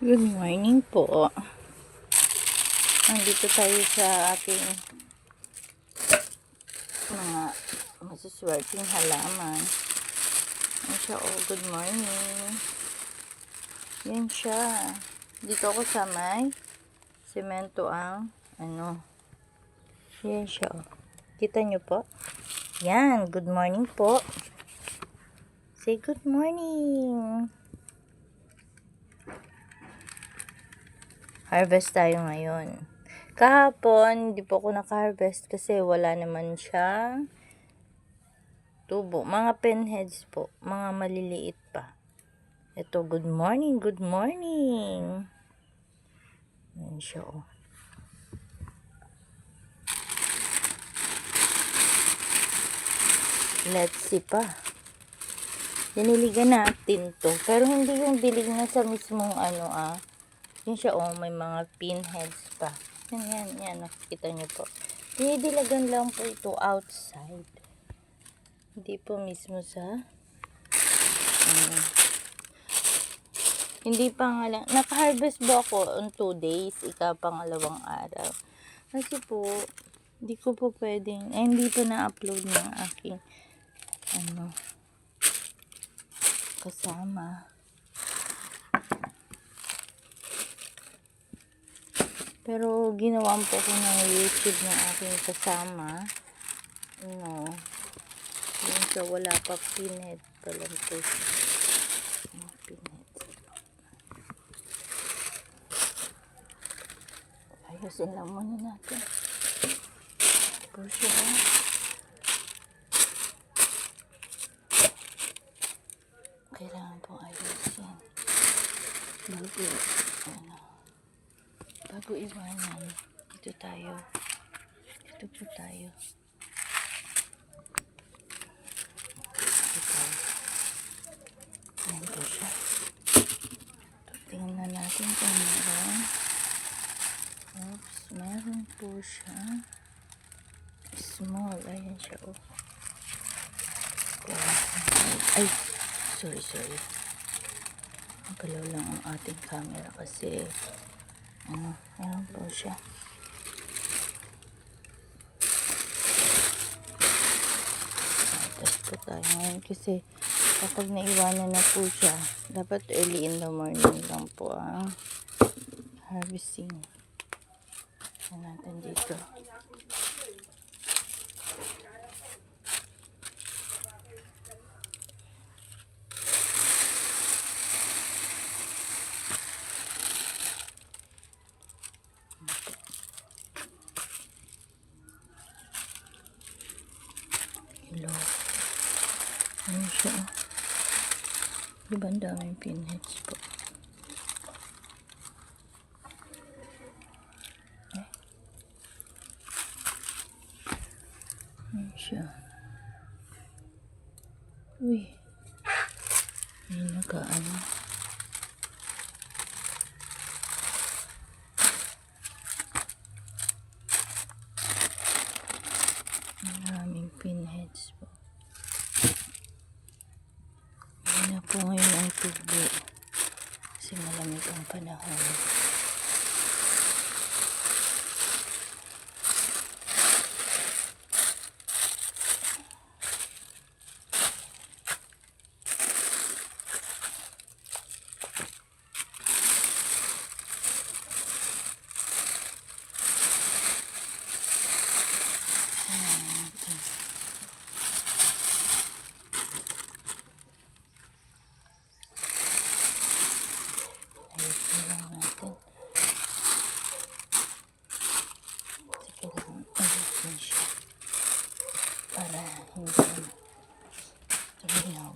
Good morning po. Nandito tayo sa ating mga masuswerteng halaman. Yan siya, oh, good morning. Yan siya. Dito ako sa may semento ang yan siya, oh. Kita nyo po? Yan, good morning po. Say good morning. Harvest tayo ngayon. Kahapon, hindi po ako naka-harvest kasi wala naman siyang tubo. Mga pinheads po. Mga maliliit pa. Ito, good morning, good morning. Yan siya, oh. Let's see pa. Diniligan natin to. Pero hindi yung dilig na sa mismong yan siya, oh, may mga pinheads pa. Yan, nakikita nyo po. Dinidilagan lang po ito outside. Hindi po mismo sa hindi pa nga lang. Naka-harvest ba ako on 2 days? Pangalawang araw. Kasi po, hindi ko po pwedeng, hindi pa na-upload ng aking kasama. Pero ginawan po ko ng YouTube ng aking kasama. Yun siya, wala pa pinhead pa lang po. Pinhead. Ayusin lang muna natin. Po siya. Kailangan pong ayusin. Bago iwanan. Dito tayo. Dito po tayo. Ayan po siya. Tingnan natin kung meron. Oops, meron po siya. Small. Ayan siya, oh. Ay, sorry. Magalaw lang ang ating camera kasi meron po siya. Test po tayo ngayon kasi kapag naiwanan na po siya, dapat early in the morning lang po ang harvesting. Yan natin dito. Hello. Ano siya? Diba ang daming pinheads po? Ano siya? Uy. May nag-aano. Maraming pinheads po. Hindi na po ngayon ang tubo. Kasi malamig ang panahon. Para hindi tumilaw.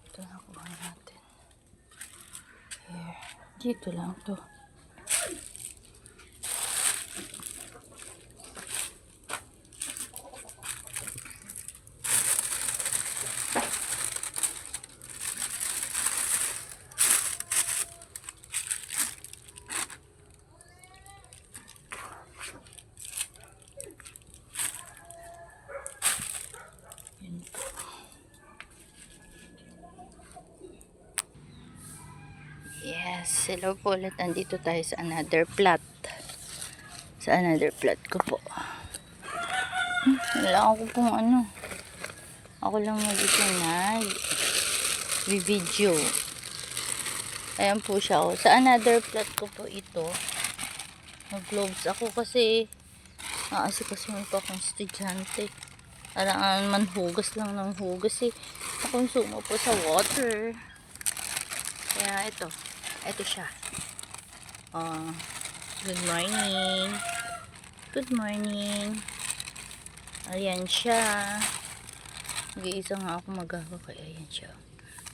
Ito nakuha natin. Here. Dito lang to. Yes, hello po ulit. Andito tayo sa another plot. Sa another plot ko po. Wala ako kung ano. Ako lang mag-isa nag-video. Ayan po siya. Oh. Sa another plot ko po ito. Mag-gloves ako kasi aasikasin pa akong estudyante. Parang manhugas lang ng hugas eh. Nakonsumo po sa water. Kaya ito. Ito siya. Good morning. Good morning. Ayan siya. Mag-iisa nga ako magawa kaya ayan siya.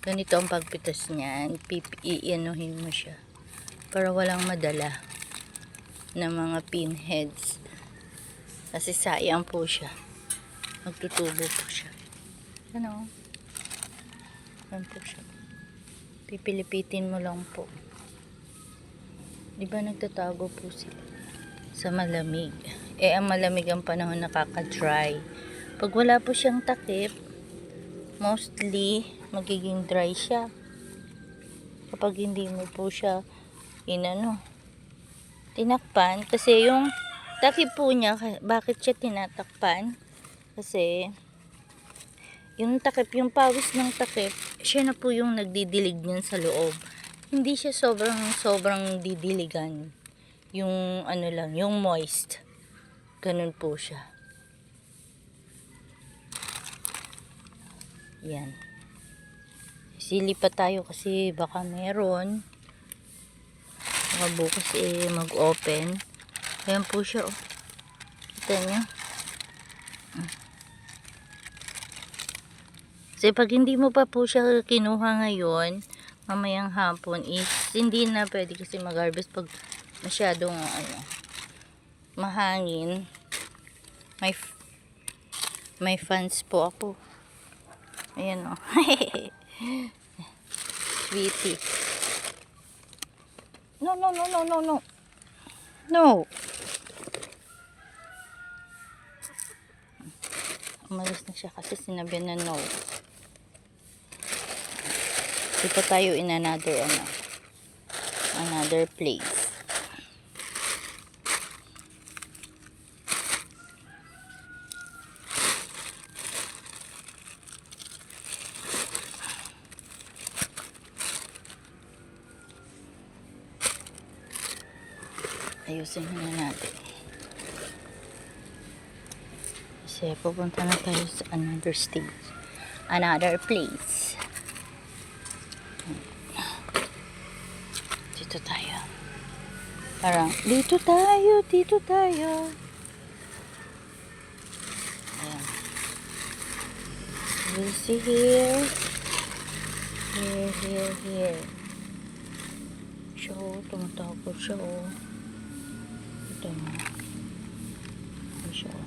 Ganito ang pagpitas niyan. Iianuhin mo siya. Para walang madala ng mga pinheads. Kasi sayang po siya. Magtutubo po siya. Ano? Ayan po siya. Pipilipitin mo lang po. Diba nagtatago po sila sa malamig. Ang malamig ang panahon nakaka-dry. Pag wala po siyang takip, mostly magiging dry siya. Kapag hindi mo po siya tinakpan. Kasi yung takip po niya, bakit siya tinatakpan? Kasi yung takip, yung pawis ng takip, siya na po yung nagdidilig niyan sa loob. Hindi siya sobrang didiligan. Yung lang, yung moist. Ganun po siya. Yan. Silipat tayo kasi baka meron. Baka bukas mag-open. Ayan po siya, oh. Kita niyo? Kasi pag hindi mo pa po siya kinuha ngayon, mamayang hapon is hindi na pwede kasi mag-harvest pag masyadong mahangin. May fans po ako. Ayan o. Sweetie. No. No. Umalis na siya kasi sinabi na no. Dito tayo in another place. Ayusin na natin. Kasi pupunta na tayo sa another stage. Another place. Dito tayo. Parang, dito tayo. Ayan. You see here. Here. Siya, tumatawag siya, oh. Ito mo. Siya, oh.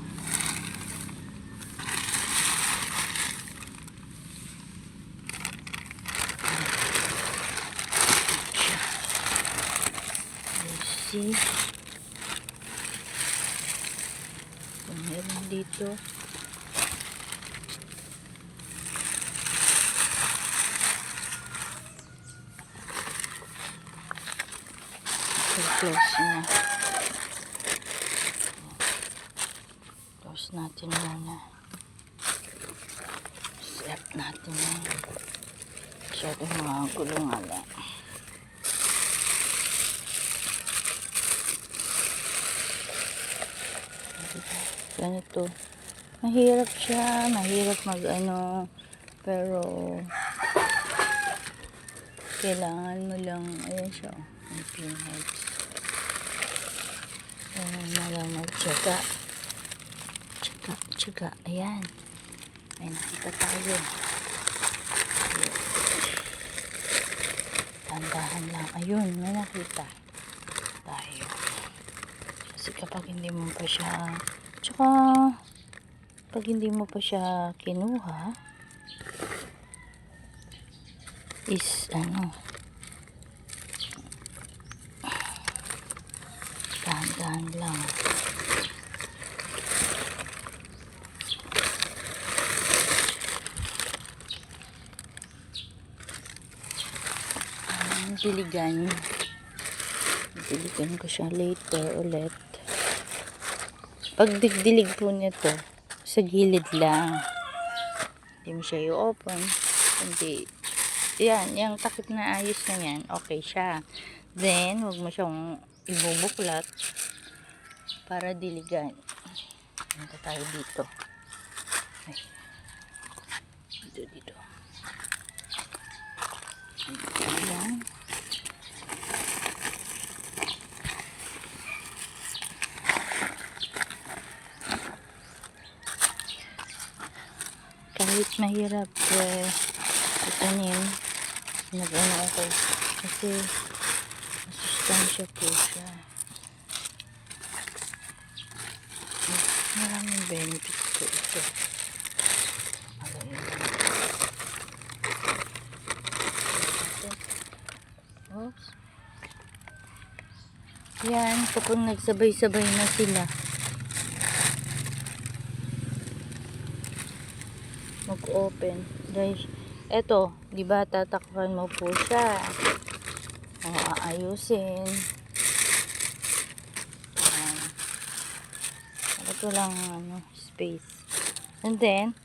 See? Meron dito. Close na. Close natin muna. Set natin yan. Masyadong mga gulong ala. Ganito. Mahirap siya. Mahirap pero kailangan mo lang. Ayan siya. Ang pinheads. Kailangan mo lang magtsaga. Tsaga. Ayan. May nakita tayo. Tandahan lang. Ayun. May nakita tayo. Kasi kapag hindi mo pa siya kinuha is dahan-dahan lang. diligan. Diligan ko siya later ulit. Pag dilig po nito, sa gilid lang. Hindi mo siya i-open. Hindi. Yan, yung takip na ayos na yan, okay siya. Then, huwag mo siyang ibubuklat para diligan. Punta tayo dito. Ay. Dito. Ayan. Kahit mahirap itanim, nag-ano ako kasi masustansya po siya. Maraming benefits po ito. Oops. Yan, kapag nagsabay-sabay na sila, mag-open. Guys, eto, di ba tatakpan mo po siya. Aayusin. Ito lang space. And then,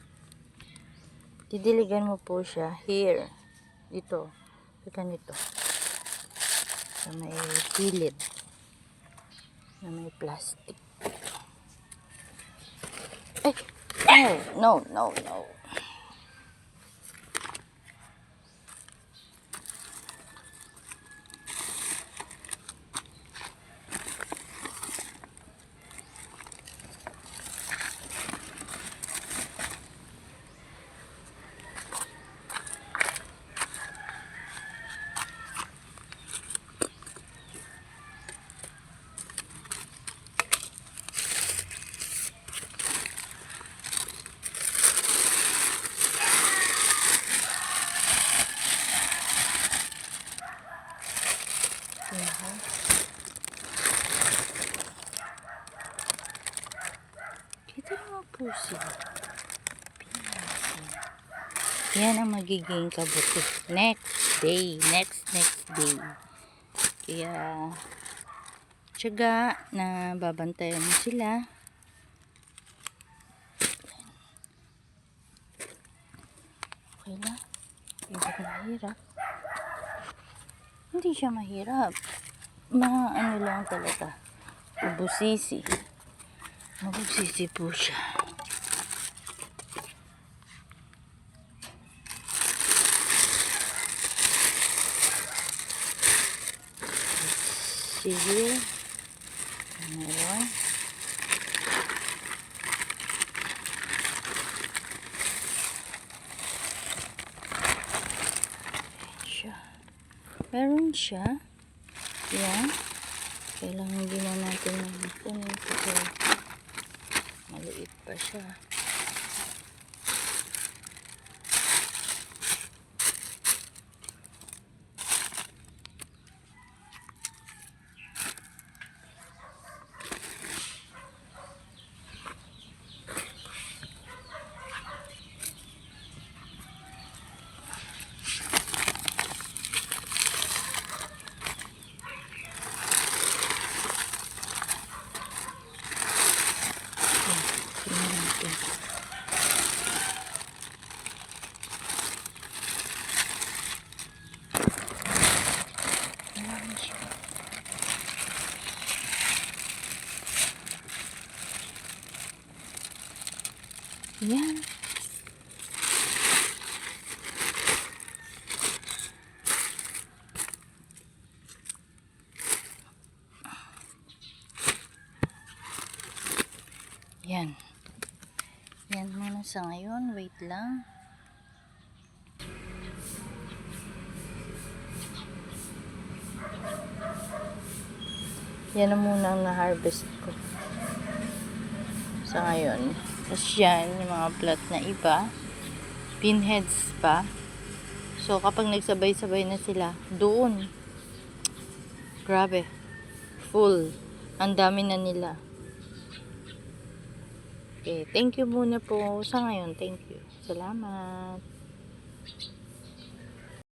didiligan mo po siya here. Dito. Ganito. Sa may gilid. Na may plastic. Ay! No. Kita naman po sila. Yan ang magiging kabuti. Next day. Kaya, tiyaga na babantayan mo sila. Okay na. Hindi siya mahirap. Ano lang talaga. Mabusisi po siya. Sige. Meron. Meron siya. Yan. Kailangan din na natin kunin kasi maliit pa siya. Yan. Yan. Yan muna sa ngayon. Wait lang. Yan na muna ang na-harvest ko. Sa ngayon. Tapos yan, yung mga plant na iba. Pinheads pa. So, kapag nagsabay-sabay na sila, doon. Grabe. Full. Ang dami na nila. Okay, thank you muna po. Sa ngayon, thank you. Salamat.